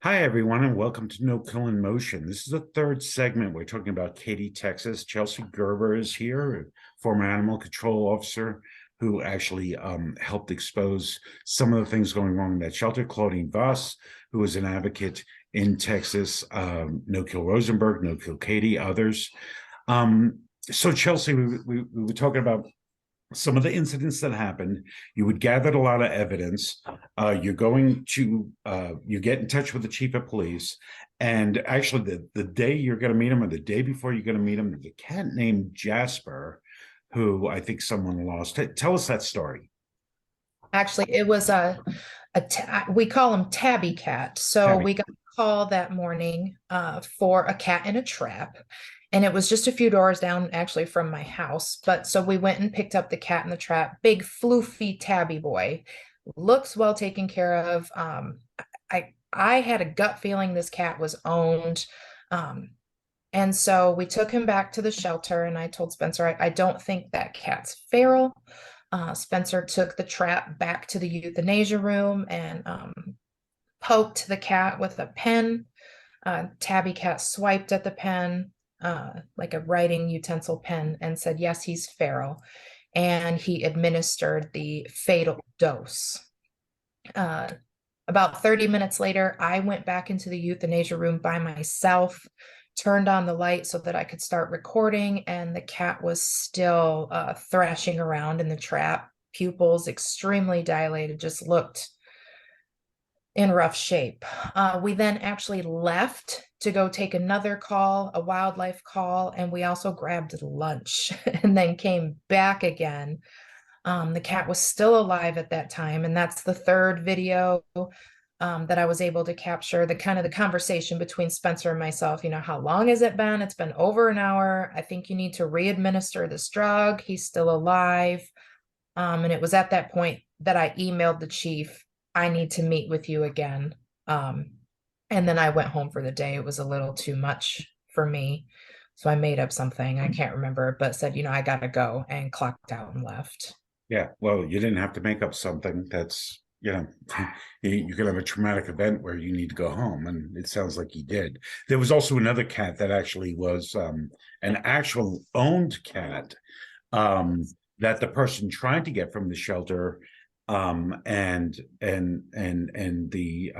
Hi, everyone, and welcome to No Kill in Motion. This is the third segment. We're talking about Katy, Texas. Chelsea Gerber is here, a former animal control officer who actually helped expose some of the things going wrong in that shelter. Claudine Vass, who is an advocate in Texas. No Kill Rosenberg, No Kill Katy, others. So, Chelsea, we were talking about some of the incidents that happened. You would gathered a lot of evidence. You're going to you get in touch with the chief of police, and actually the day you're going to meet him, or the day before you're going to meet him, there's a cat named Jasper who I think someone lost. Tell us that story. Actually, it was we call him Tabby Cat. So Tabby. we got a call that morning for a cat in a trap. And it was just a few doors down actually from my house. But so we went and picked up the cat in the trap, big floofy tabby boy. Looks well taken care of. I had a gut feeling this cat was owned. And so we took him back to the shelter, and I told Spencer, I don't think that cat's feral. Spencer took the trap back to the euthanasia room and poked the cat with a pen. Tabby Cat swiped at the pen, like a writing utensil pen, and said, yes, he's feral. And he administered the fatal dose. About 30 minutes later, I went back into the euthanasia room by myself, turned on the light so that I could start recording, and the cat was still thrashing around in the trap. Pupils extremely dilated, just looked in rough shape. We then actually left to go take another call, a wildlife call, and we also grabbed lunch and then came back again. The cat was still alive at that time, and that's the third video that I was able to capture, the kind of the conversation between Spencer and myself. How long has it been? It's been over an hour. I think you need to re-administer this drug. He's still alive. And it was at that point that I emailed the chief, I need to meet with you again. And then I went home for the day. It was a little too much for me. So I made up something. I can't remember, but said, I got to go, and clocked out and left. Yeah, well, you didn't have to make up something that's, you could have a traumatic event where you need to go home, and it sounds like you did. There was also another cat that actually was an actual owned cat that the person tried to get from the shelter, and the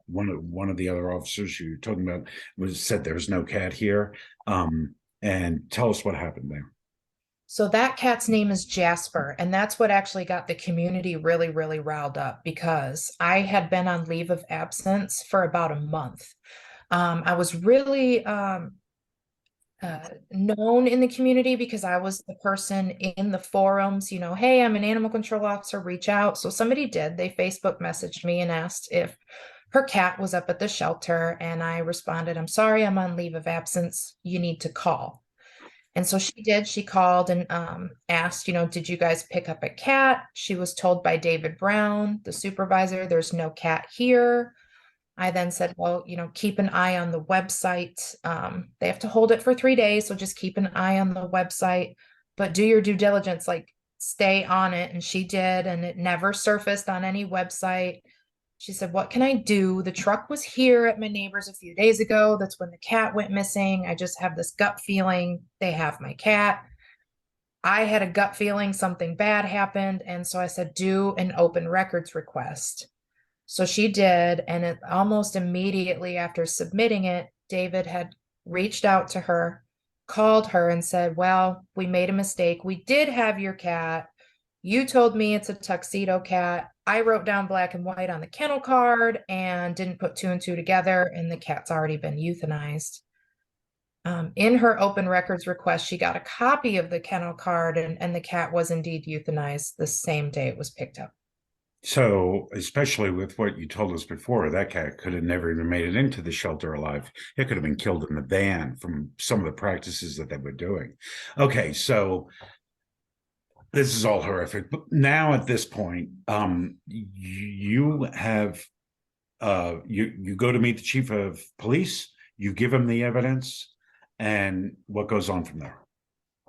one of the other officers you were talking about said there was no cat here. And tell us what happened there. So that cat's name is Jasper, and that's what actually got the community really, really riled up, because I had been on leave of absence for about a month. I was really known in the community because I was the person in the forums, hey, I'm an animal control officer, reach out. So somebody did. They Facebook messaged me and asked if her cat was up at the shelter, and I responded, I'm sorry, I'm on leave of absence. You need to call. And so she did. She called and asked, did you guys pick up a cat? She was told by David Brown, the supervisor, there's no cat here. I then said, well, keep an eye on the website. They have to hold it for 3 days, so just keep an eye on the website, but do your due diligence, like stay on it. And she did, and it never surfaced on any website. She said, what can I do? The truck was here at my neighbor's a few days ago. That's when the cat went missing. I just have this gut feeling they have my cat. I had a gut feeling something bad happened. And so I said, do an open records request. So she did. And it almost immediately after submitting it, David had reached out to her, called her, and said, well, we made a mistake. We did have your cat. You told me it's a tuxedo cat. I wrote down black and white on the kennel card and didn't put two and two together, and the cat's already been euthanized. In her open records request, she got a copy of the kennel card, and the cat was indeed euthanized the same day it was picked up. So, especially with what you told us before, that cat could have never even made it into the shelter alive. It could have been killed in the van from some of the practices that they were doing. Okay, so this is all horrific. But now at this point, you have you go to meet the chief of police, you give him the evidence, and what goes on from there?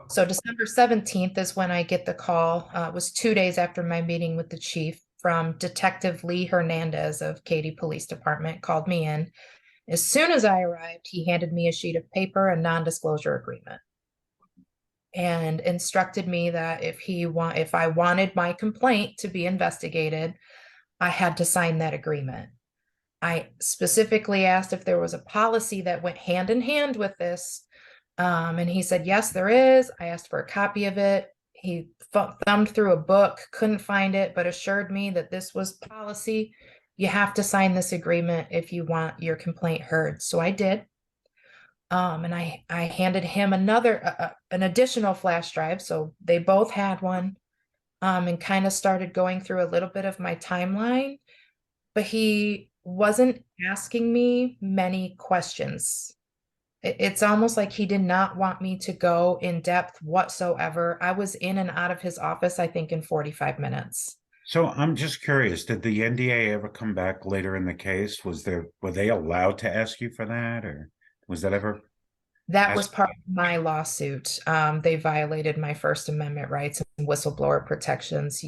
So December 17th is when I get the call. It was 2 days after my meeting with the chief from Detective Lee Hernandez of Katy Police Department called me in. As soon as I arrived, he handed me a sheet of paper, a non-disclosure agreement, and instructed me that if I wanted my complaint to be investigated, I had to sign that agreement. I specifically asked if there was a policy that went hand in hand with this. And he said, yes, there is. I asked for a copy of it. He thumbed through a book, couldn't find it, but assured me that this was policy. You have to sign this agreement if you want your complaint heard. So I did. And I handed him an additional flash drive. So they both had one, and kind of started going through a little bit of my timeline, but he wasn't asking me many questions. It's almost like he did not want me to go in depth whatsoever. I was in and out of his office, I think, in 45 minutes. So I'm just curious, did the NDA ever come back later in the case? Were they allowed to ask you for that, or was that ever That was asked? part of my lawsuit. They violated my First Amendment rights and whistleblower protections.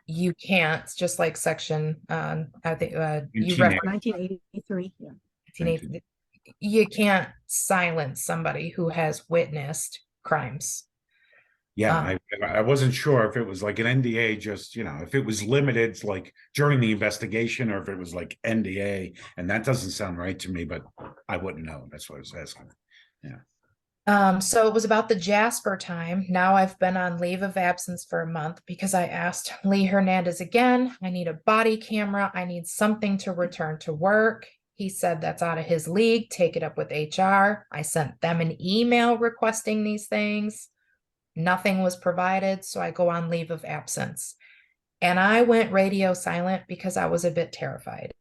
You can't, just like section, I think you 1980. referenced 1983. Yeah. 1980. You can't silence somebody who has witnessed crimes. Yeah, I wasn't sure if it was like an NDA, just, if it was limited, like during the investigation, or if it was like NDA, and that doesn't sound right to me, but I wouldn't know. That's what I was asking. Yeah. So it was about the Jasper time. Now I've been on leave of absence for a month because I asked Lee Hernandez again. I need a body camera. I need something to return to work. He said that's out of his league. Take it up with HR. I sent them an email requesting these things. Nothing was provided, so I go on leave of absence. And I went radio silent because I was a bit terrified.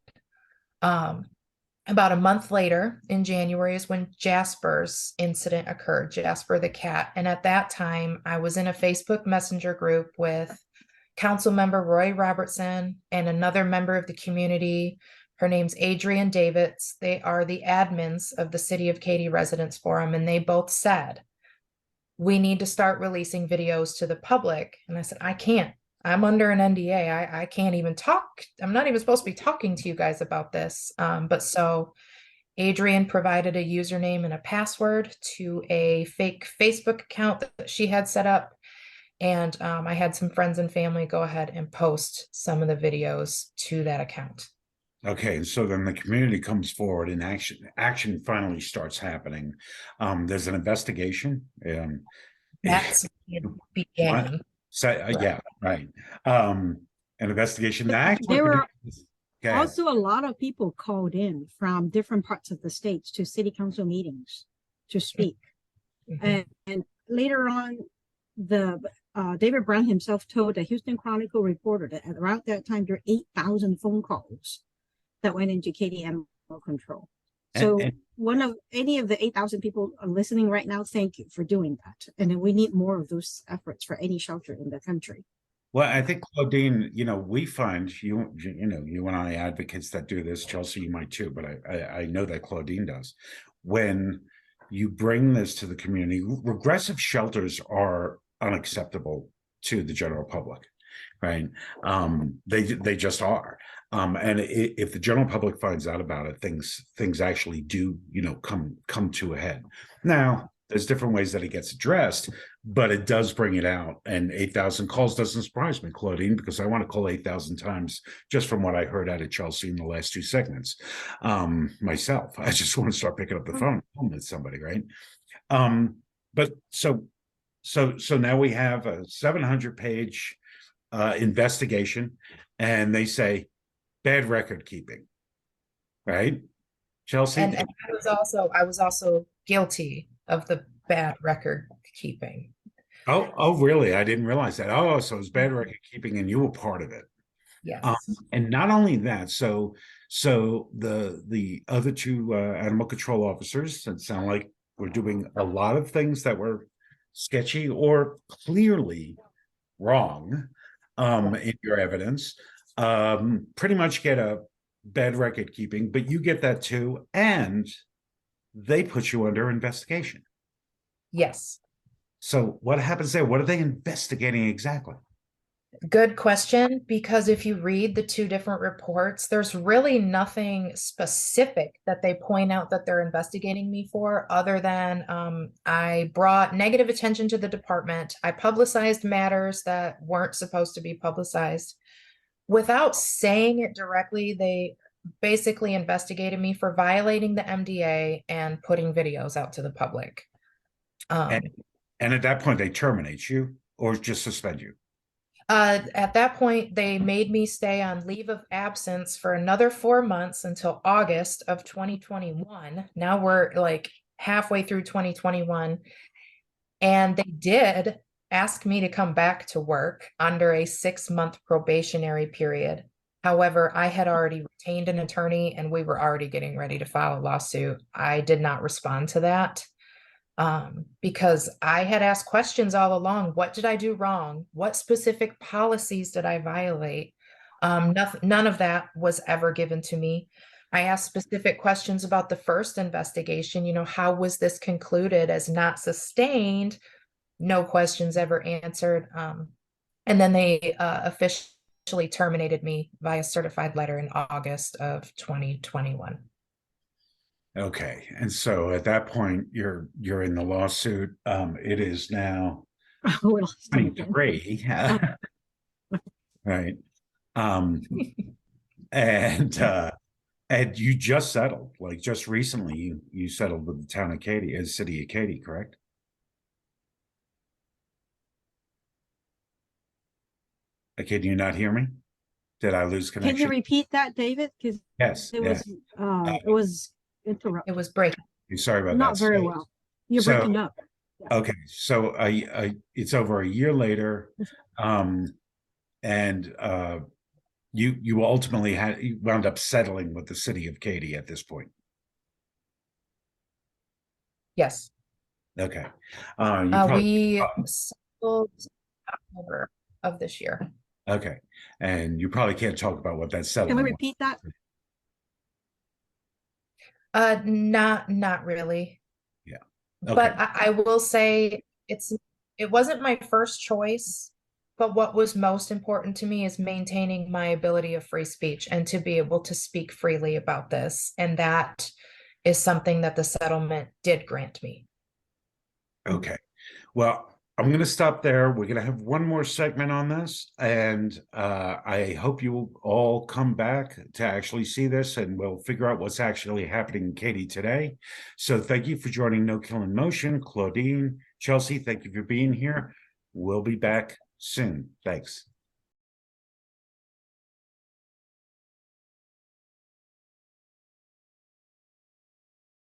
About a month later, in January, is when Jasper's incident occurred, Jasper the cat. And at that time, I was in a Facebook Messenger group with Council Member Roy Robertson and another member of the community. Her name's Adrienne Davids. They are the admins of the City of Katy Residents Forum, and they both said, we need to start releasing videos to the public. And I said, I can't. I'm under an NDA. I can't even talk. I'm not even supposed to be talking to you guys about this. But so Adrienne provided a username and a password to a fake Facebook account that she had set up. And I had some friends and family go ahead and post some of the videos to that account. Okay, and so then the community comes forward and action finally starts happening. There's an investigation. That's the beginning. So yeah, right. An investigation. There were also a lot of people called in from different parts of the states to city council meetings to speak. Mm-hmm. And later on, David Brown himself told the Houston Chronicle reporter that around that time there were 8,000 phone calls that went into Katy Animal Control. So any of the 8,000 people are listening right now, thank you for doing that. And then we need more of those efforts for any shelter in the country. Well, I think, Claudine, we find you and I advocates that do this. Chelsea, you might too, but I know that Claudine does. When you bring this to the community, regressive shelters are unacceptable to the general public, right? They just are. And if the general public finds out about it, things actually do, come to a head. Now, there's different ways that it gets addressed, but it does bring it out. And 8,000 calls doesn't surprise me, Claudine, because I want to call 8,000 times just from what I heard out of Chelsea in the last two segments. Myself, I just want to start picking up the phone with somebody, right? But so now we have a 700-page investigation, and they say bad record keeping, right, Chelsea? And I was also guilty of the bad record keeping. Oh, really? I didn't realize that. Oh, so it was bad record keeping, and you were part of it. Yes. And not only that, so the other two animal control officers that sound like we're doing a lot of things that were sketchy or clearly wrong in your evidence, pretty much get a bad record keeping, but you get that too, and they put you under investigation. Yes. So what happens there? What are they investigating exactly? Good question, because if you read the two different reports, there's really nothing specific that they point out that they're investigating me for, other than I brought negative attention to the department. I publicized matters that weren't supposed to be publicized. Without saying it directly, they basically investigated me for violating the MDA and putting videos out to the public. And at that point, they terminate you or just suspend you? At that point, they made me stay on leave of absence for another 4 months until August of 2021. Now we're like halfway through 2021. And they did ask me to come back to work under a 6-month probationary period. However, I had already retained an attorney and we were already getting ready to file a lawsuit. I did not respond to that. Because I had asked questions all along. What did I do wrong? What specific policies did I violate? None of that was ever given to me. I asked specific questions about the first investigation. How was this concluded as not sustained? No questions ever answered. And then they officially terminated me via certified letter in August of 2021. Okay, and so at that point, you're in the lawsuit. It is now 23, right? And you just settled, like just recently, you settled with the town of Katy, city of Katy, correct? Okay, do you not hear me? Did I lose connection? Can you repeat that, David? Because yes, it was interrupted. It was breaking. Sorry about that. Not very well. You're breaking up. Yeah. Okay, so it's over a year later, and you ultimately you wound up settling with the city of Katy at this point. Yes. Okay. We settled October of this year. Okay, and you probably can't talk about what that settlement. Can we repeat that? Not really. Yeah. Okay. But I will say it wasn't my first choice, but what was most important to me is maintaining my ability of free speech and to be able to speak freely about this. And that is something that the settlement did grant me. Okay. Well, I'm going to stop there. We're going to have one more segment on this, and I hope you will all come back to actually see this, and we'll figure out what's actually happening in Katy today. So thank you for joining No Kill in Motion. Claudine, Chelsea, thank you for being here. We'll be back soon. Thanks.